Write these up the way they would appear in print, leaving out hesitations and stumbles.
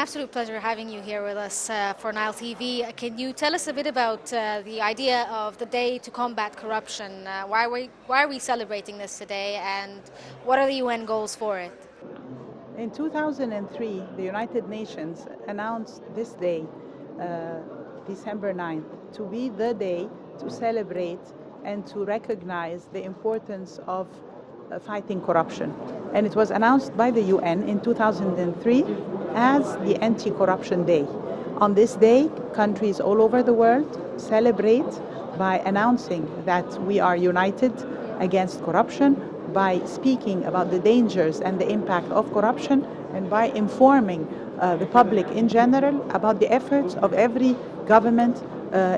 absolute pleasure having you here with us for Nile TV. Can you tell us a bit about the idea of the Day to Combat Corruption? Why are we celebrating this today, and what are the UN goals for it? In 2003, the United Nations announced this day, December 9th, to be the day to celebrate and to recognize the importance of fighting corruption. And it was announced by the UN in 2003 as the Anti-Corruption Day. On this day, countries all over the world celebrate by announcing that we are united against corruption, by speaking about the dangers and the impact of corruption, and by informing the public in general about the efforts of every government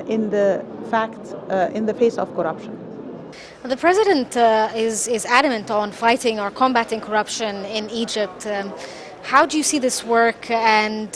in the face of corruption. The President is adamant on fighting or combating corruption in Egypt. How do you see this work, and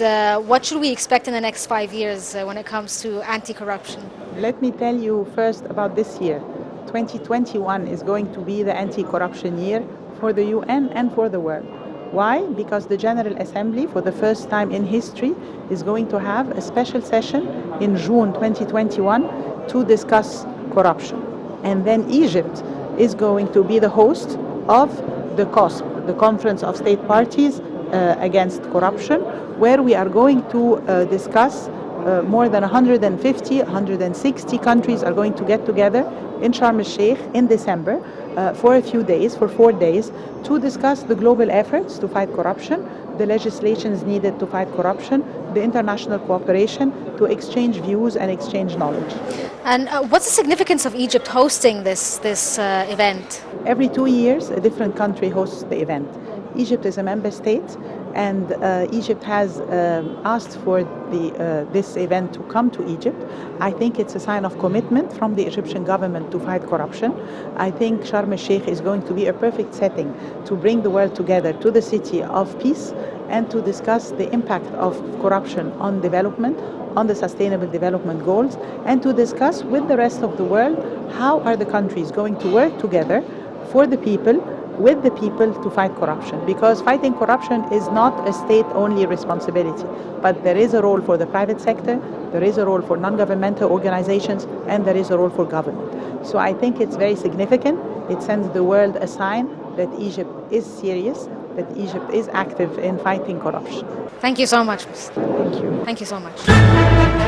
what should we expect in the next 5 years when it comes to anti-corruption? Let me tell you first about this year. 2021 is going to be the anti-corruption year for the UN and for the world. Why? Because the General Assembly, for the first time in history, is going to have a special session in June 2021 to discuss corruption. And then Egypt is going to be the host of the COSP, the Conference of State Parties Against Corruption, where we are going to discuss more than 160 countries are going to get together in Sharm el-Sheikh in December for a few days, for 4 days, to discuss the global efforts to fight corruption, the legislations needed to fight corruption, the international cooperation, to exchange views and exchange knowledge. And what's the significance of Egypt hosting this event? Every 2 years, a different country hosts the event. Egypt is a member state, and Egypt has asked for this event to come to Egypt. I think it's a sign of commitment from the Egyptian government to fight corruption. I think Sharm el-Sheikh is going to be a perfect setting to bring the world together to the city of peace and to discuss the impact of corruption on development, on the Sustainable Development Goals, and to discuss with the rest of the world how are the countries going to work together for the people, with the people, to fight corruption. Because fighting corruption is not a state-only responsibility, but there is a role for the private sector, there is a role for non-governmental organizations, and there is a role for government. So I think it's very significant. It sends the world a sign that Egypt is serious, that Egypt is active in fighting corruption. Thank you so much. Thank you. Thank you so much.